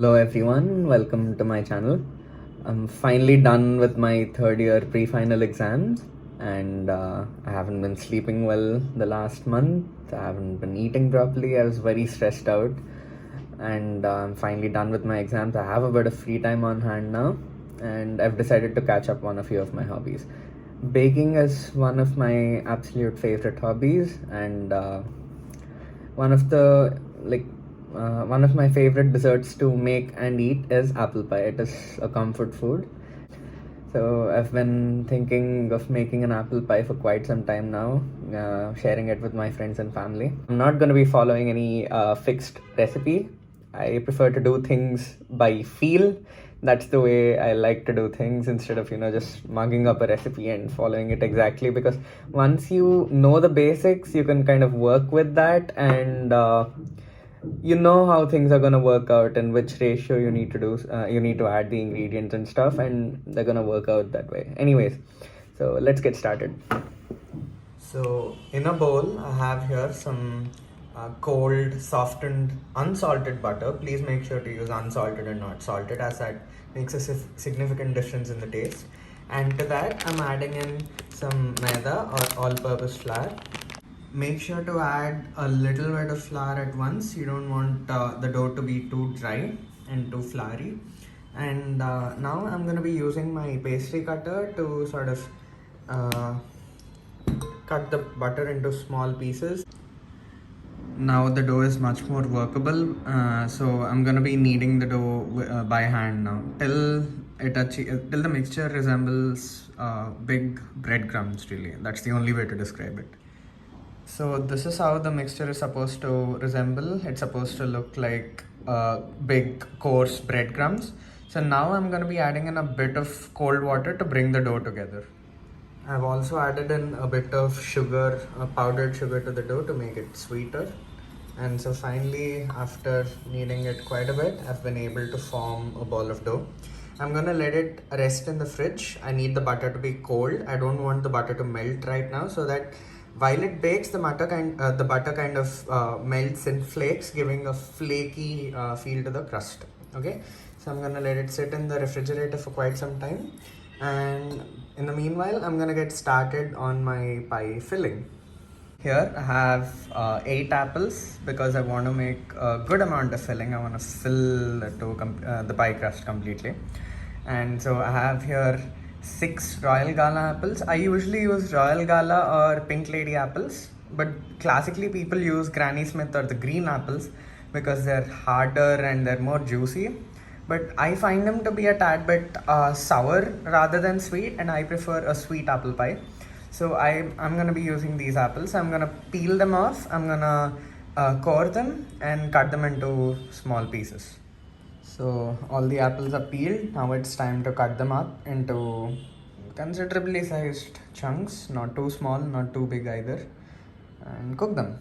Hello everyone, welcome to my channel. I'm finally done with my third year pre-final exams and I haven't been sleeping well the last month. I haven't been eating properly. I was very stressed out and I'm finally done with my exams. I have a bit of free time on hand now and I've decided to catch up on a few of my hobbies. Baking is one of my absolute favorite hobbies and one of the one of my favorite desserts to make and eat is apple pie. It is a comfort food. So I've been thinking of making an apple pie for quite some time now, sharing it with my friends and family. I'm not going to be following any fixed recipe. I prefer to do things by feel. That's the way I like to do things instead of, just mugging up a recipe and following it exactly. Because once you know the basics, you can kind of work with that and you know how things are going to work out and which ratio you need to do you need to add the ingredients and stuff, and they're going to work out that way anyways. So let's get started. So in a bowl I have here some cold softened unsalted butter. Please make sure to use unsalted and not salted, as that makes a significant difference in the taste. And to that I'm adding in some maida or all purpose flour. Make sure to add a little bit of flour at once. You don't want the dough to be too dry and too floury. And now I'm going to be using my pastry cutter to sort of uh, cut the butter into small pieces. Now the dough is much more workable, so I'm gonna be kneading the dough by hand now till the mixture resembles big breadcrumbs. Really, that's the only way to describe it. So this is how the mixture is supposed to resemble. It's supposed to look like big coarse breadcrumbs. So now I'm going to be adding in a bit of cold water to bring the dough together. I've also added in a bit of sugar, powdered sugar to the dough to make it sweeter. And so finally, after kneading it quite a bit, I've been able to form a ball of dough. I'm gonna let it rest in the fridge. I need the butter to be cold. I don't want the butter to melt right now, so that while it bakes, the butter kind of melts in flakes, giving a flaky feel to the crust. Okay, so I'm gonna let it sit in the refrigerator for quite some time, and in the meanwhile, I'm gonna get started on my pie filling. Here I have 8 apples because I want to make a good amount of filling. I want to fill the pie crust completely. And so I have here 6 Royal Gala apples. I usually use Royal Gala or Pink Lady apples, but classically people use Granny Smith or the green apples because they're harder and they're more juicy. But I find them to be a tad bit sour rather than sweet, and I prefer a sweet apple pie. So I'm gonna be using these apples. I'm gonna peel them off. I'm gonna core them and cut them into small pieces. So all the apples are peeled. Now it's time to cut them up into considerably sized chunks, not too small, not too big either, and cook them.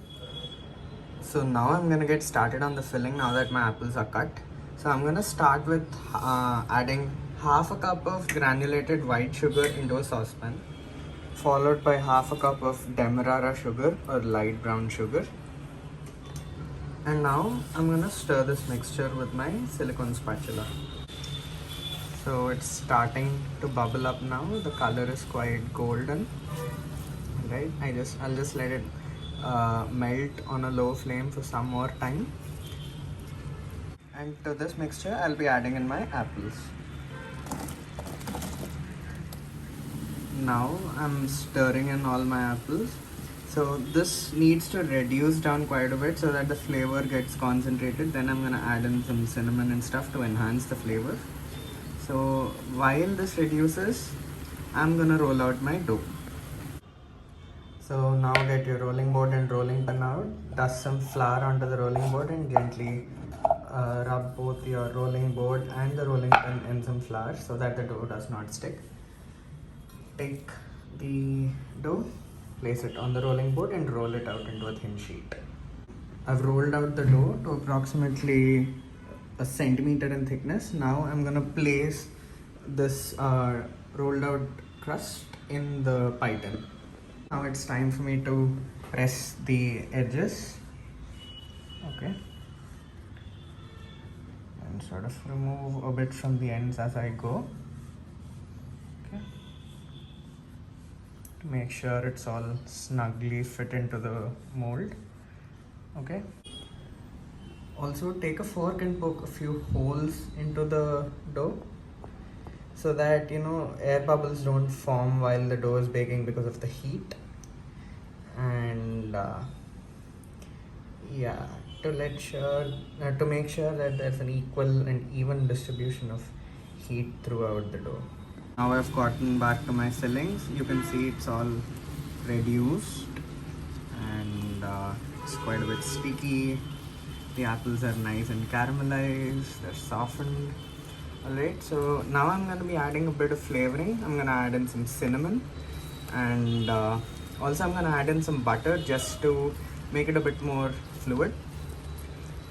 So now I'm gonna get started on the filling now that my apples are cut. So I'm gonna start with adding half a cup of granulated white sugar into a saucepan, followed by half a cup of demerara sugar or light brown sugar. And now I'm gonna stir this mixture with my silicone spatula. So it's starting to bubble up now. The color is quite golden. Right? I'll just let it melt on a low flame for some more time. And to this mixture, I'll be adding in my apples. Now I'm stirring in all my apples. So this needs to reduce down quite a bit so that the flavor gets concentrated. Then I'm gonna add in some cinnamon and stuff to enhance the flavor. So while this reduces, I'm gonna roll out my dough. So now get your rolling board and rolling pin out. Dust some flour onto the rolling board and gently rub both your rolling board and the rolling pin in some flour so that the dough does not stick. Take the dough, place it on the rolling board and roll it out into a thin sheet. I've rolled out the dough to approximately a centimeter in thickness. Now I'm gonna place this rolled out crust in the pie tin. Now it's time for me to press the edges. Okay. and sort of remove a bit from the ends as I go. Okay. To make sure it's all snugly fit into the mold. Okay. Also take a fork and poke a few holes into the dough so that air bubbles don't form while the dough is baking because of the heat. And yeah, to make sure that there's an equal and even distribution of heat throughout the dough. Now I've gotten back to my fillings. You can see it's all reduced and it's quite a bit sticky. The apples are nice and caramelized, they're softened. Alright, so now I'm going to be adding a bit of flavoring. I'm going to add in some cinnamon, and also I'm going to add in some butter just to make it a bit more fluid.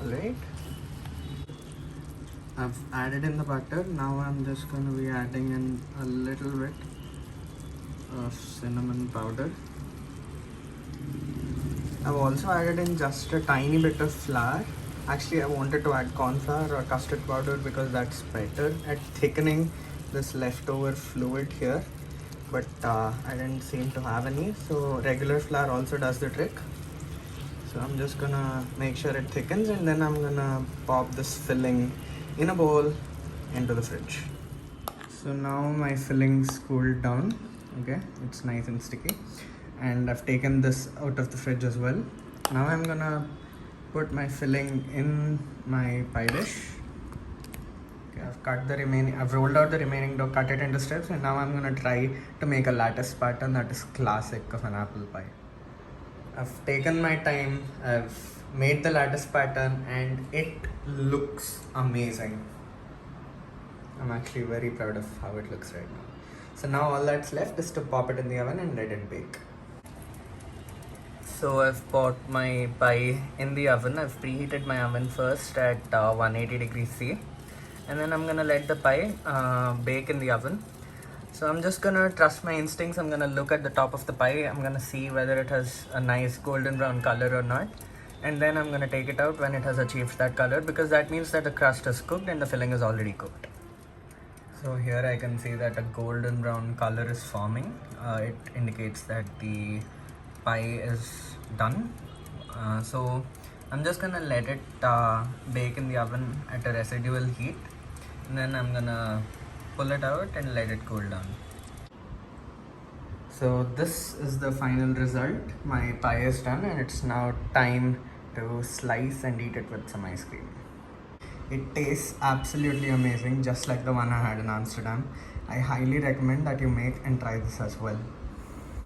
Alright, I've added in the butter. Now I'm just going to be adding in a little bit of cinnamon powder. I've also added in just a tiny bit of flour. Actually, I wanted to add corn flour or custard powder because that's better at thickening this leftover fluid here. But I didn't seem to have any, so regular flour also does the trick. So I'm just gonna make sure it thickens, and then I'm gonna pop this filling in a bowl into the fridge. So now my filling's cooled down. Okay, it's nice and sticky, and I've taken this out of the fridge as well. Now I'm gonna put my filling in my pie dish. Okay, I've rolled out the remaining dough, cut it into strips, and now I'm gonna try to make a lattice pattern that is classic of an apple pie. I've taken my time, I've made the lattice pattern, and it looks amazing. I'm actually very proud of how it looks right now. So now all that's left is to pop it in the oven and let it bake. So I've popped my pie in the oven. I've preheated my oven first at 180 degrees C, and then I'm gonna let the pie bake in the oven. So I'm just gonna trust my instincts. I'm gonna look at the top of the pie. I'm gonna see whether it has a nice golden brown color or not, and then I'm gonna take it out when it has achieved that color, because that means that the crust is cooked and the filling is already cooked. So here I can see that a golden brown color is forming. It indicates that the pie is done. So I'm just gonna let it bake in the oven at a residual heat, and then I'm gonna pull it out and let it cool down. So this is the final result. My pie is done, and it's now time to slice and eat it with some ice cream. It tastes absolutely amazing, just like the one I had in Amsterdam. I highly recommend that you make and try this as well.